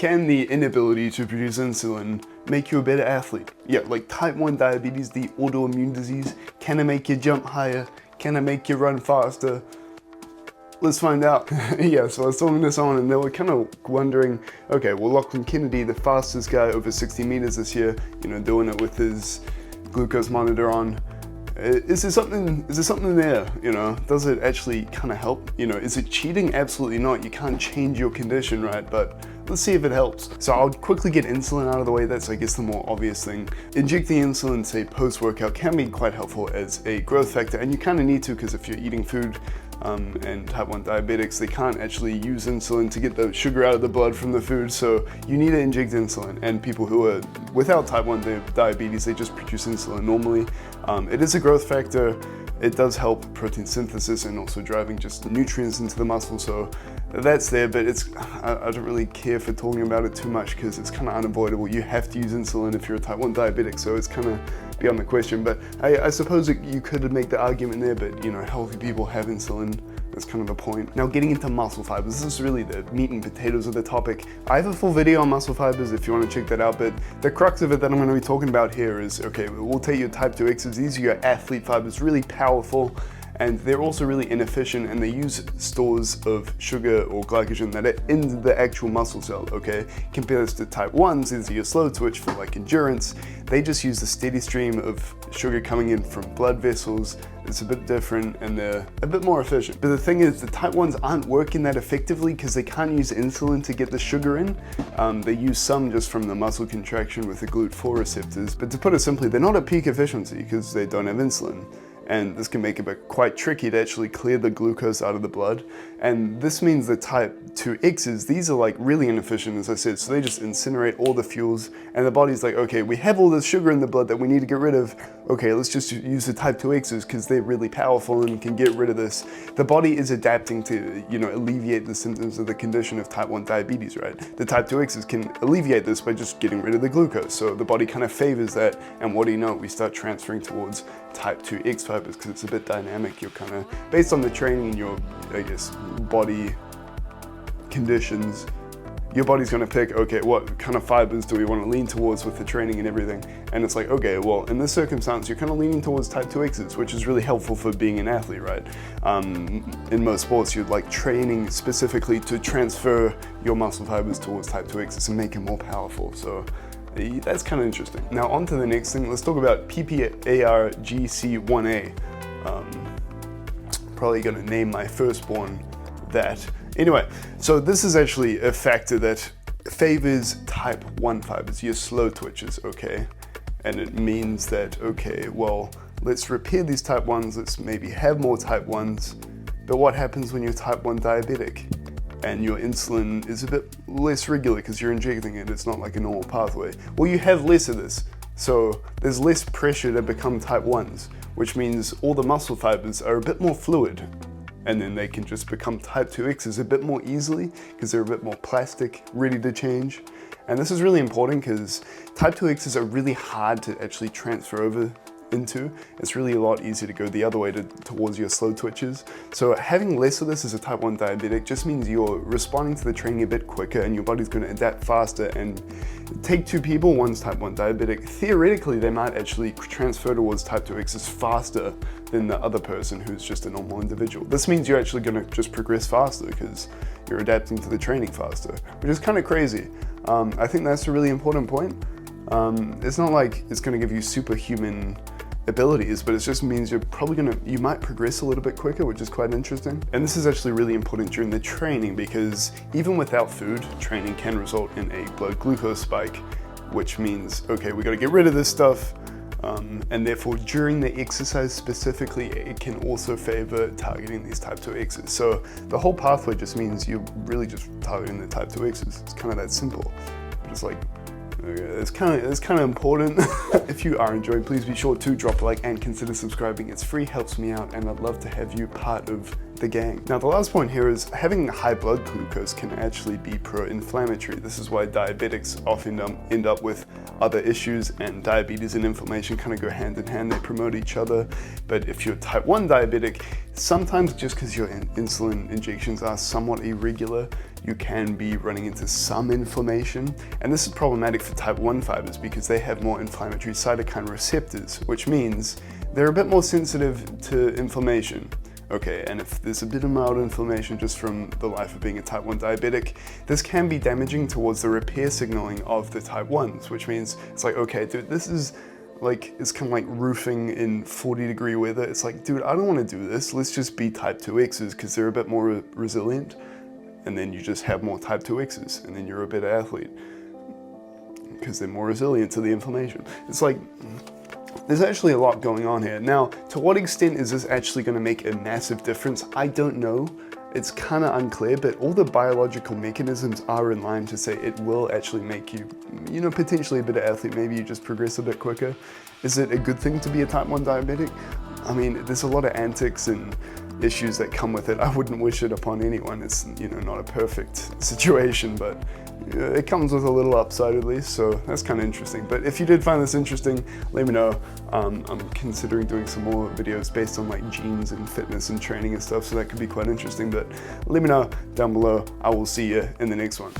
Can the inability to produce insulin make you a better athlete? Yeah, like type 1 diabetes, the autoimmune disease, can it make you jump higher? Can it make you run faster? Let's find out. Yeah, so I was throwing this on and they were kind of wondering, okay, well, Lachlan Kennedy, the fastest guy over 60 meters this year, you know, doing it with his glucose monitor on, is there something there, you know? Does it actually kind of help? You know, is it cheating? Absolutely not. You can't change your condition, right? But let's see if it helps. So I'll quickly get insulin out of the way. That's, I guess, the more obvious thing. Injecting insulin, say, post-workout can be quite helpful as a growth factor, and you kind of need to, because if you're eating food, and type 1 diabetics, they can't actually use insulin to get the sugar out of the blood from the food, so you need to inject insulin. And people who are without type 1 diabetes, they just produce insulin normally. It is a growth factor. It does help protein synthesis and also driving just nutrients into the muscle, so that's there, but I don't really care for talking about it too much because it's kind of unavoidable. You have to use insulin if you're a type 1 diabetic, so it's kind of beyond the question. But I suppose you could make the argument there, but you know, healthy people have insulin. That's kind of the point. Now, getting into muscle fibers, this is really the meat and potatoes of the topic. I have a full video on muscle fibers if you want to check that out, but the crux of it that I'm going to be talking about here is, okay, we'll take your type 2 X's. These are your athlete fibers, really powerful, and they're also really inefficient, and they use stores of sugar or glycogen that are in the actual muscle cell, okay? Compare this to type 1s, these are your slow twitch for like endurance. They just use the steady stream of sugar coming in from blood vessels. It's a bit different and they're a bit more efficient. But the thing is, the type 1s aren't working that effectively because they can't use insulin to get the sugar in. They use some just from the muscle contraction with the GLUT4 receptors. But to put it simply, they're not at peak efficiency because they don't have insulin. And this can make it quite tricky to actually clear the glucose out of the blood. And this means the type 2 X's, these are like really inefficient, as I said, so they just incinerate all the fuels, and the body's like, okay, we have all this sugar in the blood that we need to get rid of. Okay, let's just use the type 2 X's because they're really powerful and can get rid of this. The body is adapting to, you know, alleviate the symptoms of the condition of type 1 diabetes, right? The type 2 X's can alleviate this by just getting rid of the glucose. So the body kind of favors that, and what do you know, we start transferring towards type 2 X fibers because it's a bit dynamic. You're kind of, based on the training and your, I guess, body conditions, your body's going to pick, okay, what kind of fibers do we want to lean towards with the training and everything? And it's like, okay, well, in this circumstance, you're kind of leaning towards type 2 X's, which is really helpful for being an athlete, right? In most sports, you're like training specifically to transfer your muscle fibers towards type 2 X's and make it more powerful. So that's kind of interesting. Now on to the next thing. Let's talk about PPARGC1A. Probably going to name my firstborn that. Anyway, so this is actually a factor that favors type 1 fibers, your slow twitches, okay? And it means that, okay, well, let's repair these type 1s, let's maybe have more type 1s, but what happens when you're type 1 diabetic? And your insulin is a bit less regular because you're injecting it, it's not like a normal pathway. Well, you have less of this, so there's less pressure to become type 1s, which means all the muscle fibers are a bit more fluid, and then they can just become type 2 X's a bit more easily because they're a bit more plastic, ready to change. And this is really important because type 2 X's are really hard to actually transfer over into. It's really a lot easier to go the other way towards your slow twitches. So having less of this as a type 1 diabetic just means you're responding to the training a bit quicker and your body's going to adapt faster. And take two people, one's type 1 diabetic, theoretically they might actually transfer towards type 2 X's faster than the other person who's just a normal individual. This means you're actually going to just progress faster because you're adapting to the training faster, which is kind of crazy. I think that's a really important point. It's not like it's going to give you superhuman abilities, but it just means you might progress a little bit quicker, which is quite interesting. And this is actually really important during the training because even without food, training can result in a blood glucose spike, which means, okay, we got to get rid of this stuff. And therefore during the exercise specifically, it can also favor targeting these type 2 X's. So the whole pathway just means you're really just targeting the type 2 X's. It's kind of that simple. It's like, okay, it's kind of important. If you are enjoying, please be sure to drop a like and consider subscribing. It's free, helps me out, and I'd love to have you part of the gang. Now the last point here is having high blood glucose can actually be pro-inflammatory. This is why diabetics often end up with other issues, and diabetes and inflammation kind of go hand in hand. They promote each other. But if you're type 1 diabetic, sometimes just because your insulin injections are somewhat irregular, you can be running into some inflammation. And this is problematic for type 1 fibers because they have more inflammatory cytokine receptors, which means they're a bit more sensitive to inflammation. Okay, and if there's a bit of mild inflammation just from the life of being a type 1 diabetic, this can be damaging towards the repair signaling of the type 1s, which means it's like, okay, dude, this is like, it's kind of like roofing in 40-degree weather. It's like, dude, I don't want to do this. Let's just be type 2Xs because they're a bit more resilient. And then you just have more type 2Xs, and then you're a better athlete because they're more resilient to the inflammation. It's like, there's actually a lot going on here. Now, to what extent is this actually going to make a massive difference? I don't know. It's kind of unclear, but all the biological mechanisms are in line to say it will actually make you, you know, potentially a better athlete. Maybe you just progress a bit quicker. Is it a good thing to be a type 1 diabetic? I mean, there's a lot of antics and issues that come with it. I wouldn't wish it upon anyone. It's, you know, not a perfect situation, but it comes with a little upside at least, so that's kind of interesting. But if you did find this interesting, let me know. I'm considering doing some more videos based on like genes and fitness and training and stuff, so that could be quite interesting. But let me know down below. I will see you in the next one.